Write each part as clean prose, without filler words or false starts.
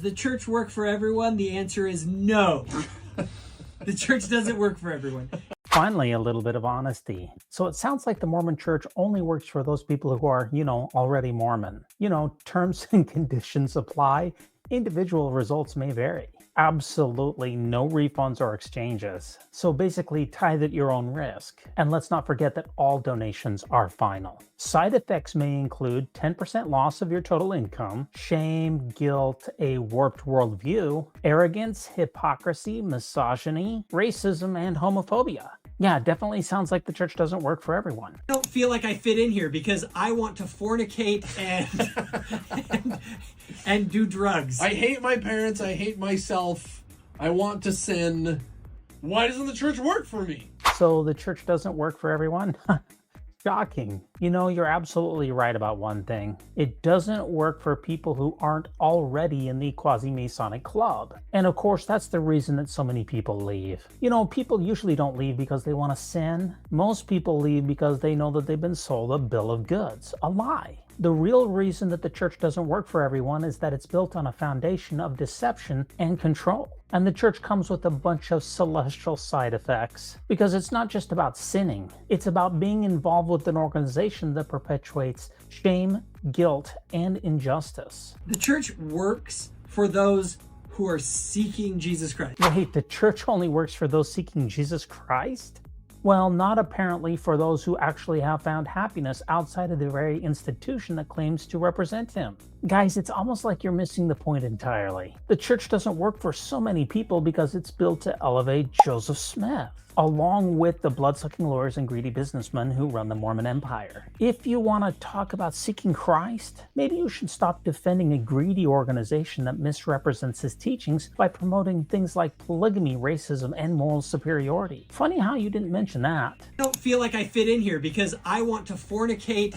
the church work for everyone? The answer is no. The church doesn't work for everyone. Finally, a little bit of honesty. So it sounds like the Mormon church only works for those people who are, already Mormon. Terms and conditions apply. Individual results may vary. Absolutely no refunds or exchanges. So basically, tithe at your own risk. And let's not forget that all donations are final. Side effects may include 10% loss of your total income, shame, guilt, a warped worldview, arrogance, hypocrisy, misogyny, racism, and homophobia. Yeah, definitely sounds like the church doesn't work for everyone. I don't feel like I fit in here because I want to fornicate and do drugs. I hate my parents. I hate myself. I want to sin. Why doesn't the church work for me? So the church doesn't work for everyone? Shocking. You're absolutely right about one thing. It doesn't work for people who aren't already in the quasi-Masonic club. And of course, that's the reason that so many people leave. People usually don't leave because they want to sin. Most people leave because they know that they've been sold a bill of goods, a lie. The real reason that the church doesn't work for everyone is that it's built on a foundation of deception and control. And the church comes with a bunch of celestial side effects. Because it's not just about sinning. It's about being involved with an organization that perpetuates shame, guilt, and injustice. The church works for those who are seeking Jesus Christ. Wait, the church only works for those seeking Jesus Christ? Well, not apparently for those who actually have found happiness outside of the very institution that claims to represent him. Guys, it's almost like you're missing the point entirely. The church doesn't work for so many people because it's built to elevate Joseph Smith, along with the blood-sucking lawyers and greedy businessmen who run the Mormon empire. If you want to talk about seeking Christ, maybe you should stop defending a greedy organization that misrepresents his teachings by promoting things like polygamy, racism, and moral superiority. Funny how you didn't mention that. I don't feel like I fit in here because I want to fornicate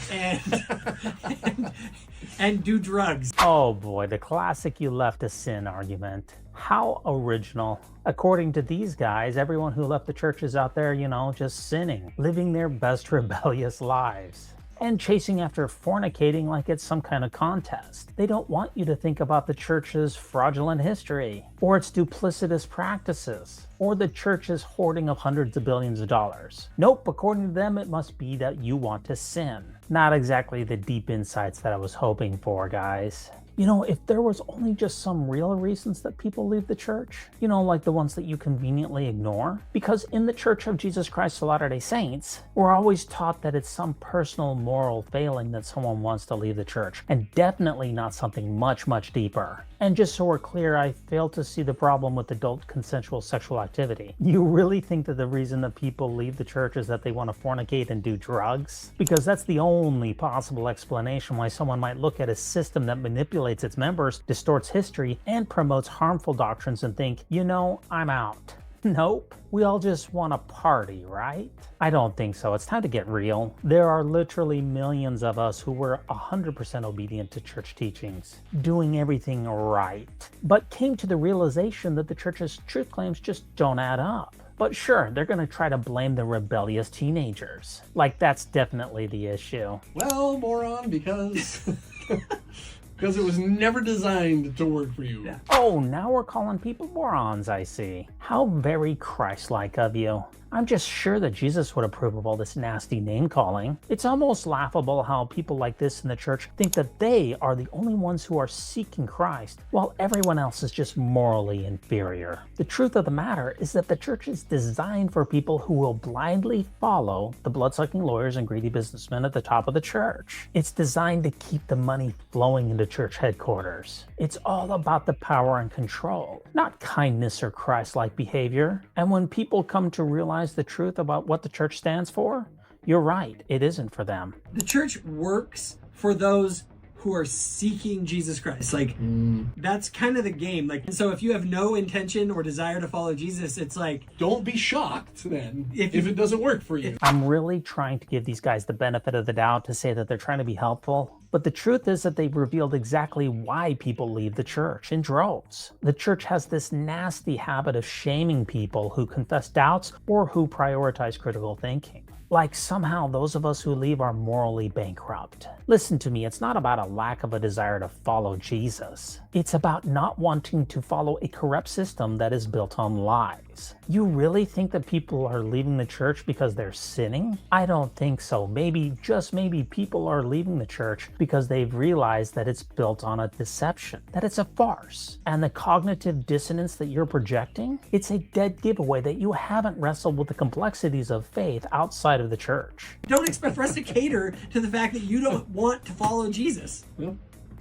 and do drugs. Oh boy, the classic you left to sin argument. How original. According to these guys, everyone who left the church is out there, just sinning, living their best rebellious lives, and chasing after fornicating like it's some kind of contest. They don't want you to think about the church's fraudulent history, or its duplicitous practices, or the church's hoarding of hundreds of billions of dollars. Nope, according to them, it must be that you want to sin. Not exactly the deep insights that I was hoping for, guys. If there was only just some real reasons that people leave the church, like the ones that you conveniently ignore. Because in the Church of Jesus Christ of Latter-day Saints, we're always taught that it's some personal moral failing that someone wants to leave the church, and definitely not something much, much deeper. And just so we're clear, I fail to see the problem with adult consensual sexual activity. You really think that the reason that people leave the church is that they want to fornicate and do drugs? Because that's the only possible explanation why someone might look at a system that manipulates its members, distorts history, and promotes harmful doctrines and think, I'm out. Nope. We all just want to party, right? I don't think so. It's time to get real. There are literally millions of us who were 100% obedient to church teachings, doing everything right, but came to the realization that the church's truth claims just don't add up. But sure, they're going to try to blame the rebellious teenagers. Like that's definitely the issue. Well, moron, because... Because it was never designed to work for you. Yeah. Oh, now we're calling people morons, I see. How very Christ-like of you. I'm just sure that Jesus would approve of all this nasty name-calling. It's almost laughable how people like this in the church think that they are the only ones who are seeking Christ, while everyone else is just morally inferior. The truth of the matter is that the church is designed for people who will blindly follow the blood-sucking lawyers and greedy businessmen at the top of the church. It's designed to keep the money flowing into church headquarters. It's all about the power and control, not kindness or Christ-like behavior. And when people come to realize the truth about what the church stands for, you're right, it isn't for them. The church works for those who are seeking Jesus Christ. That's kind of the game. So if you have no intention or desire to follow Jesus, it's like... Don't be shocked, then, if it doesn't work for you. I'm really trying to give these guys the benefit of the doubt to say that they're trying to be helpful. But the truth is that they've revealed exactly why people leave the church in droves. The church has this nasty habit of shaming people who confess doubts or who prioritize critical thinking. Like somehow those of us who leave are morally bankrupt. Listen to me, it's not about a lack of a desire to follow Jesus. It's about not wanting to follow a corrupt system that is built on lies. You really think that people are leaving the church because they're sinning? I don't think so. Maybe, just maybe, people are leaving the church because they've realized that it's built on a deception, that it's a farce. And the cognitive dissonance that you're projecting, it's a dead giveaway that you haven't wrestled with the complexities of faith outside of the church. Don't expect for us to cater to the fact that you don't want to follow Jesus. Yeah.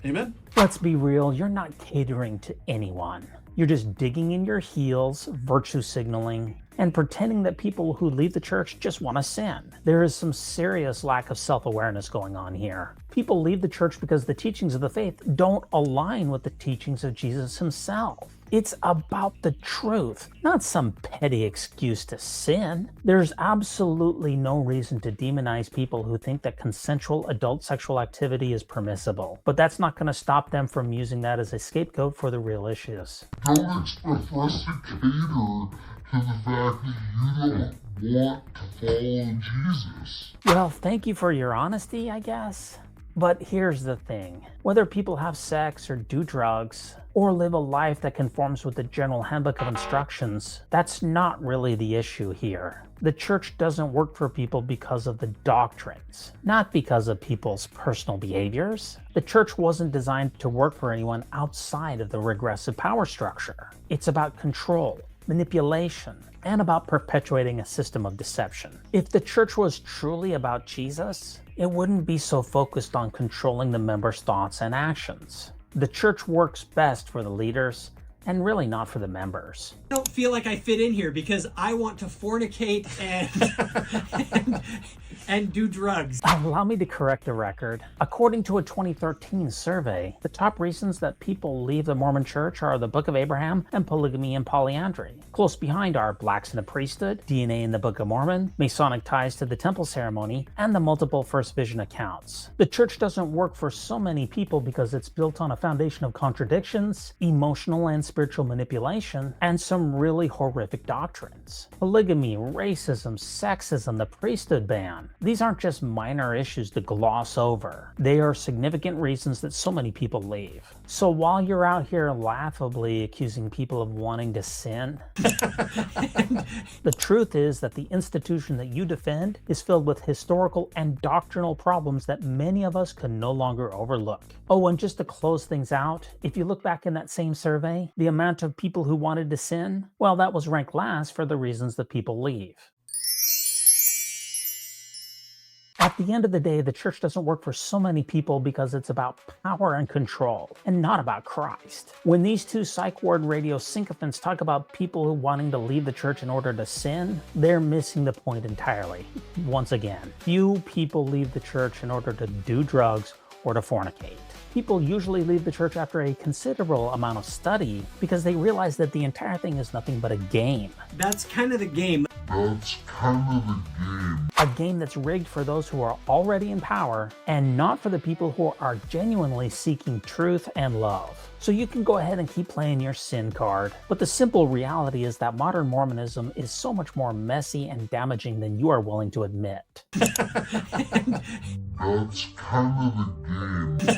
Amen. Let's be real, you're not catering to anyone. You're just digging in your heels, virtue signaling, and pretending that people who leave the church just want to sin. There is some serious lack of self-awareness going on here. People leave the church because the teachings of the faith don't align with the teachings of Jesus himself. It's about the truth, not some petty excuse to sin. There's absolutely no reason to demonize people who think that consensual adult sexual activity is permissible, but that's not going to stop them from using that as a scapegoat for the real issues. Don't expect us to cater to the fact that you don't want to follow Jesus. Well, thank you for your honesty, I guess. But here's the thing. Whether people have sex or do drugs, or live a life that conforms with the general handbook of instructions, that's not really the issue here. The church doesn't work for people because of the doctrines, not because of people's personal behaviors. The church wasn't designed to work for anyone outside of the regressive power structure. It's about control, manipulation, and about perpetuating a system of deception. If the church was truly about Jesus, it wouldn't be so focused on controlling the members' thoughts and actions. The church works best for the leaders, and really not for the members. I don't feel like I fit in here because I want to fornicate and do drugs. Allow me to correct the record. According to a 2013 survey, the top reasons that people leave the Mormon church are the Book of Abraham and polygamy and polyandry. Close behind are blacks in the priesthood, DNA in the Book of Mormon, Masonic ties to the temple ceremony, and the multiple first vision accounts. The church doesn't work for so many people because it's built on a foundation of contradictions, emotional and spiritual manipulation, and some really horrific doctrines. Polygamy, racism, sexism, the priesthood ban. These aren't just minor issues to gloss over. They are significant reasons that so many people leave. So while you're out here laughably accusing people of wanting to sin, the truth is that the institution that you defend is filled with historical and doctrinal problems that many of us can no longer overlook. Oh, and just to close things out, if you look back in that same survey, the amount of people who wanted to sin, well, that was ranked last for the reasons that people leave. At the end of the day, the church doesn't work for so many people because it's about power and control, and not about Christ. When these two psych ward radio sycophants talk about people wanting to leave the church in order to sin, they're missing the point entirely. Once again, few people leave the church in order to do drugs or to fornicate. People usually leave the church after a considerable amount of study because they realize that the entire thing is nothing but a game. That's kind of the game. That's kind of the game. A game that's rigged for those who are already in power and not for the people who are genuinely seeking truth and love. So you can go ahead and keep playing your sin card, but the simple reality is that modern Mormonism is so much more messy and damaging than you are willing to admit. That's kind of the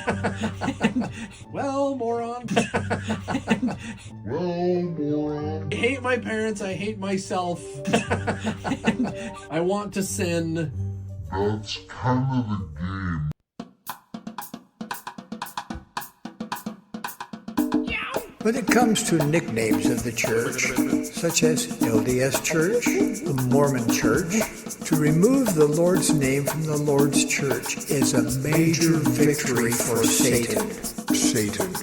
game. Well, moron. Well, moron. I hate my parents, I hate myself. I want to sin. That's kind of the game. When it comes to nicknames of the church, such as LDS Church, the Mormon Church, to remove the Lord's name from the Lord's church is a major victory for Satan. Satan.